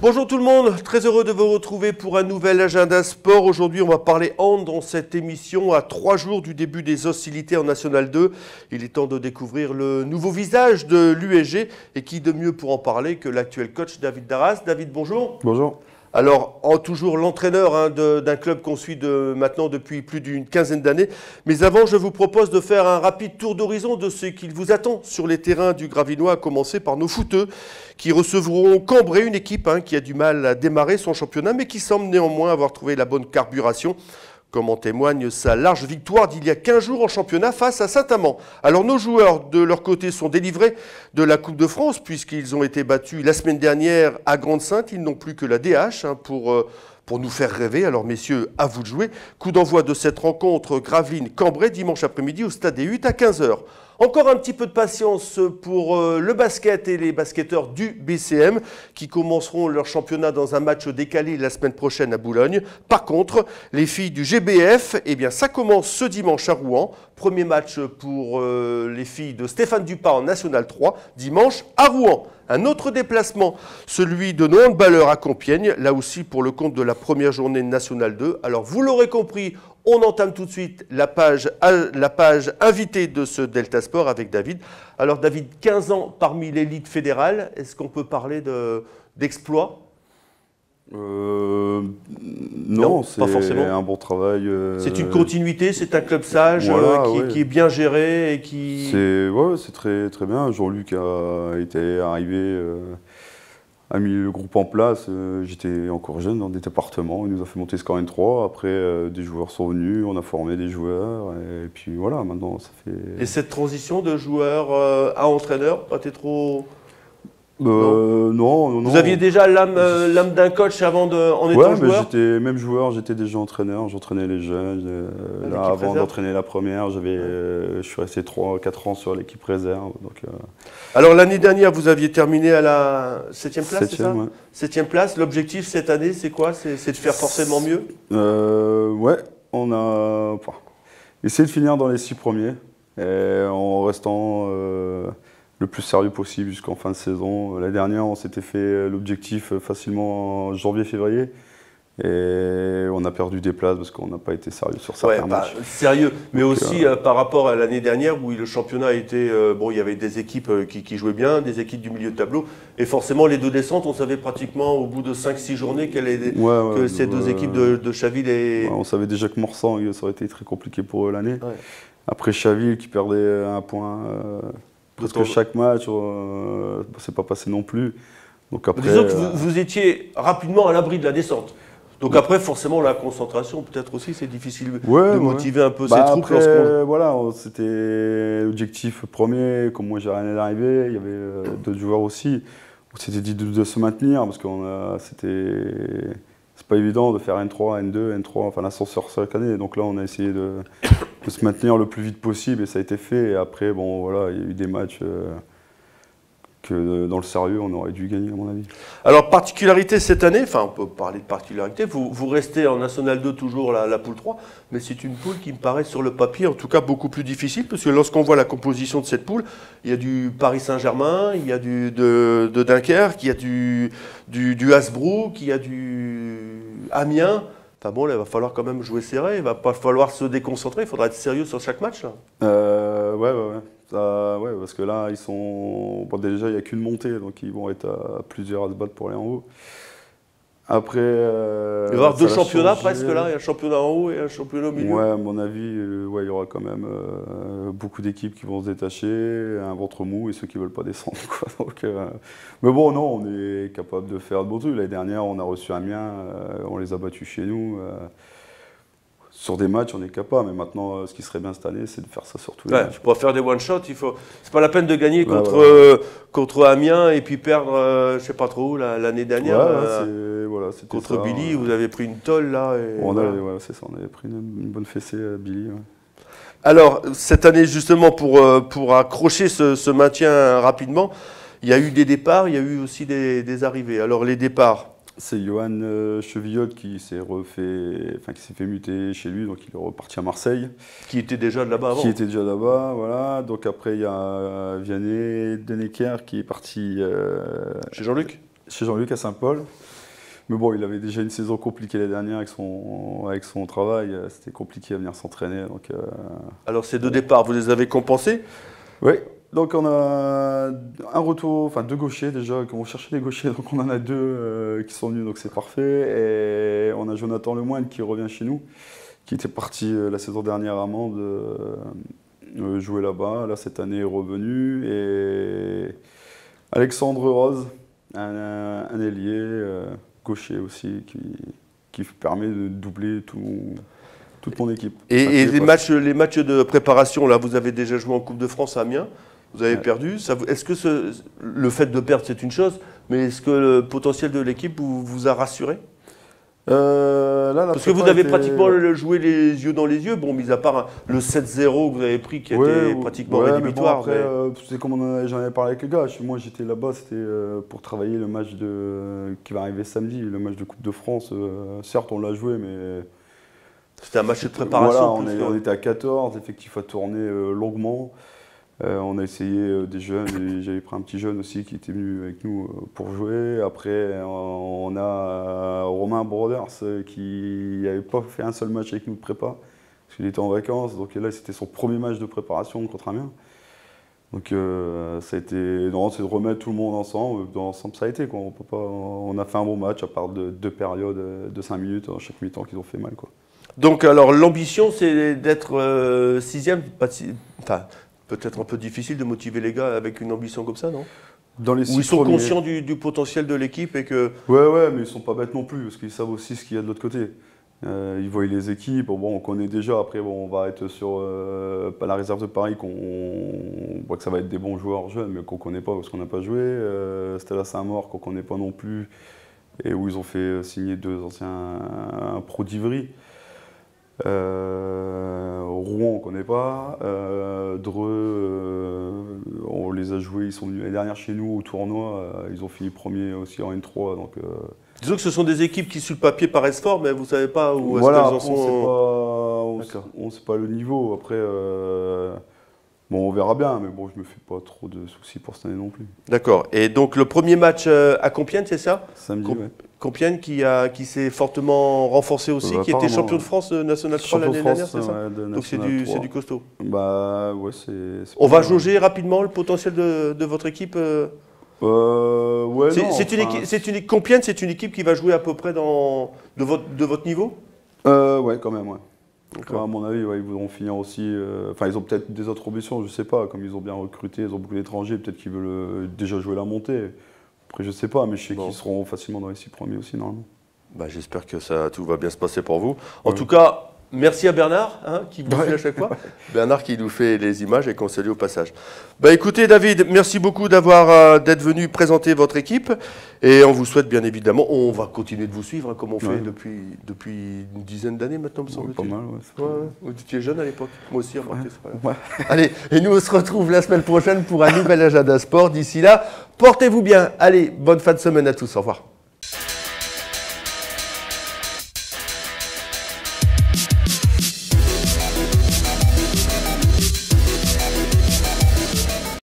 Bonjour tout le monde, très heureux de vous retrouver pour un nouvel agenda sport. Aujourd'hui, on va parler hand dans cette émission à 3 jours du début des hostilités en National 2. Il est temps de découvrir le nouveau visage de l'USG et qui de mieux pour en parler que l'actuel coach David Darras. David, bonjour. Bonjour. Alors, toujours l'entraîneur d'un club qu'on suit maintenant depuis plus d'une quinzaine d'années. Mais avant, je vous propose de faire un rapide tour d'horizon de ce qu'il vous attend sur les terrains du Gravinois, à commencer par nos footeux qui recevront Cambrai, une équipe qui a du mal à démarrer son championnat, mais qui semble néanmoins avoir trouvé la bonne carburation, comme en témoigne sa large victoire d'il y a 15 jours en championnat face à Saint-Amand. Alors nos joueurs, de leur côté, sont délivrés de la Coupe de France, puisqu'ils ont été battus la semaine dernière à Grande-Synthe. Ils n'ont plus que la DH pour nous faire rêver. Alors messieurs, à vous de jouer. Coup d'envoi de cette rencontre Gravelines-Cambrai dimanche après-midi au stade des Huttes à 15h. Encore un petit peu de patience pour le basket et les basketteurs du BCM qui commenceront leur championnat dans un match décalé la semaine prochaine à Boulogne. Par contre, les filles du GBF, eh bien, ça commence ce dimanche à Rouen. Premier match pour les filles de Stéphane Dupin en National 3, dimanche à Rouen. Un autre déplacement, celui de nos handballeurs à Compiègne, là aussi pour le compte de la première journée de National 2. Alors vous l'aurez compris, on entame tout de suite la page invitée de ce Delta Sport avec David. Alors David, 15 ans parmi l'élite fédérale, est-ce qu'on peut parler d'exploit ? Non, c'est un bon travail. C'est une continuité, c'est un club sage qui est bien géré et qui... C'est très, très bien. Jean-Luc a été arrivé, a mis le groupe en place. J'étais encore jeune dans des départements. Il nous a fait monter Score N3. Après, des joueurs sont venus, on a formé des joueurs. Et puis voilà, maintenant ça fait... Et cette transition de joueur à entraîneur, pas été trop... Non. Vous aviez déjà l'âme d'un coach en étant joueur ? J'étais même joueur, j'étais déjà entraîneur, j'entraînais les jeunes. Avant d'entraîner la première, je suis resté 3-4 ans sur l'équipe réserve. Donc, Alors l'année dernière, vous aviez terminé à la 7e place, c'est ça ? Ouais. 7e place, l'objectif cette année, c'est quoi ? C'est de faire forcément mieux ? On a essayé de finir dans les 6 premiers, en restant... le plus sérieux possible jusqu'en fin de saison. L'année dernière, on s'était fait l'objectif facilement en janvier-février. Et on a perdu des places parce qu'on n'a pas été sérieux sur certains matchs. Sérieux, mais donc, aussi par rapport à l'année dernière où le championnat était... il y avait des équipes qui jouaient bien, des équipes du milieu de tableau. Et forcément, les deux descentes, on savait pratiquement au bout de 5-6 journées que ces deux équipes de Chaville et... on savait déjà que Morsan, ça aurait été très compliqué pour eux l'année. Après Chaville qui perdait un point... presque chaque match, c'est pas passé non plus. Donc après, disons que vous étiez rapidement à l'abri de la descente. Donc après, forcément, la concentration, peut-être aussi, c'est difficile de motiver un peu ces troupes. Voilà, c'était l'objectif premier. Comme moi, j'ai rien d'arriver. Il y avait d'autres joueurs aussi. On s'était dit de se maintenir parce que c'est pas évident de faire N3, N2, N3, enfin l'ascenseur chaque année. Donc là, on a essayé de se maintenir le plus vite possible et ça a été fait. Et après, il y a eu des matchs que dans le sérieux, on aurait dû gagner, à mon avis. Alors, particularité cette année, on peut parler de particularité, vous restez en National 2 toujours la poule 3, mais c'est une poule qui me paraît sur le papier, en tout cas, beaucoup plus difficile, parce que lorsqu'on voit la composition de cette poule, il y a du Paris Saint-Germain, il y a de Dunkerque, il y a du Hasbrook, il y a du Amiens. Là, il va falloir quand même jouer serré, il va pas falloir se déconcentrer, il faudra être sérieux sur chaque match. Parce que là, ils sont... déjà, il n'y a qu'une montée, donc ils vont être à plusieurs à se battre pour aller en haut. Après... il va y avoir deux championnats presque là, il y a un championnat en haut et un championnat au milieu. À mon avis, il y aura quand même beaucoup d'équipes qui vont se détacher, un ventre mou et ceux qui ne veulent pas descendre. Donc, mais bon, non, on est capable de faire de beaux trucs. L'année dernière, on a reçu Amiens, on les a battus chez nous. Sur des matchs, on est capable, mais maintenant, ce qui serait bien cette année, c'est de faire ça sur tous les matchs. Pour faire des one-shots, c'est pas la peine de gagner contre Amiens et puis perdre, je sais pas trop où, l'année dernière. Contre Billy, vous avez pris une tôle là. C'est ça, on avait pris une bonne fessée à Billy. Ouais. Alors, cette année, justement, pour accrocher ce maintien rapidement, il y a eu des départs, il y a eu aussi des arrivées. Alors, les départs. C'est Johan Chevillotte qui s'est fait muter chez lui, donc il est reparti à Marseille. Qui était déjà là-bas avant. Qui était déjà là-bas, voilà. Donc après, il y a Vianney Denecker qui est parti... chez Jean-Luc. Chez Jean-Luc à Saint-Paul. Mais bon, il avait déjà une saison compliquée l'année dernière avec son travail. C'était compliqué à venir s'entraîner. Alors ces 2 départs, vous les avez compensés? Oui. Donc on a un retour, enfin 2 gauchers déjà, on cherchait des gauchers, donc on en a 2 qui sont venus, donc c'est parfait. Et on a Jonathan Lemoine qui revient chez nous, qui était parti la saison dernière à Mende jouer là-bas. Là cette année est revenu. Et Alexandre Rose, un ailier gaucher aussi, qui permet de doubler toute mon équipe. Et les matchs de préparation, là, vous avez déjà joué en Coupe de France à Amiens, vous avez perdu. Est-ce que le fait de perdre, c'est une chose, mais est-ce que le potentiel de l'équipe vous a rassuré? Parce que vous avez pratiquement joué les yeux dans les yeux, bon, mis à part le 7-0 que vous avez pris qui était pratiquement rédhibitoire. Bon, après, c'est comme j'en avais parlé avec les gars. Moi, j'étais là-bas, c'était pour travailler le match qui va arriver samedi, le match de Coupe de France. Certes, on l'a joué, mais c'était un match de préparation. Voilà, on était à 14, l'effectif a tourné longuement. On a essayé des jeunes, et j'avais pris un petit jeune aussi qui était venu avec nous pour jouer. Après, on a Romain Broders qui n'avait pas fait un seul match avec nous de prépa, parce qu'il était en vacances. Donc là, c'était son premier match de préparation contre Amiens. Donc ça a été, c'est de remettre tout le monde ensemble. Dans l'ensemble, ça a été, quoi. On a fait un bon match, à part de 2 périodes de 5 minutes dans chaque mi-temps qui ont fait mal, quoi. Donc alors l'ambition, c'est d'être 6e, peut-être un peu difficile de motiver les gars avec une ambition comme ça, non? Dans les 6 Où ils sont premiers... conscients du potentiel de l'équipe et que... Ouais, mais ils sont pas bêtes non plus, parce qu'ils savent aussi ce qu'il y a de l'autre côté. Ils voient les équipes, bon, on connaît déjà, après on va être sur la réserve de Paris, on voit que ça va être des bons joueurs jeunes, mais qu'on connaît pas parce qu'on n'a pas joué. Stella Saint-Maur, qu'on connaît pas non plus, et où ils ont fait signer 2 anciens pros d'Ivry. Rouen, on ne connaît pas. Dreux, on les a joués, ils sont venus l'année dernière chez nous au tournoi. Ils ont fini premier aussi en N3. Donc, disons que ce sont des équipes qui, sur le papier, paraissent fortes, mais vous ne savez pas où voilà, est-ce qu'elles en sont. On ne sait pas le niveau. Après, bon, on verra bien, mais bon, je ne me fais pas trop de soucis pour cette année non plus. D'accord. Et donc, le premier match à Compiègne, c'est ça? Samedi, ouais. Compiègne qui s'est fortement renforcé aussi, qui était champion de France National 3 l'année dernière, c'est ça? Donc c'est du costaud. Bah ouais, on va jauger rapidement le potentiel de votre équipe. Ouais, Compiègne, c'est une équipe qui va jouer à peu près de votre niveau? Ouais, quand même, ouais. À mon avis, ouais, ils voudront finir aussi. Enfin, ils ont peut-être des autres ambitions, je sais pas. Comme ils ont bien recruté, ils ont beaucoup d'étrangers, peut-être qu'ils veulent déjà jouer la montée. Après, je sais pas, mais je sais qu'ils seront facilement dans les 6 premiers aussi, normalement. Bah, j'espère que tout va bien se passer pour vous. En tout cas, merci à Bernard, qui vous suit à chaque fois. Bernard qui nous fait les images et qu'on salue au passage. Bah, écoutez, David, merci beaucoup d'être venu présenter votre équipe. Et on vous souhaite bien évidemment, on va continuer de vous suivre, comme on fait depuis une dizaine d'années maintenant, me semble-t-il. Pas mal, ouais. Vous étiez jeune à l'époque, moi aussi, remarquez. Allez, et nous on se retrouve la semaine prochaine pour un nouvel agenda sport. D'ici là, portez-vous bien. Allez, bonne fin de semaine à tous, au revoir.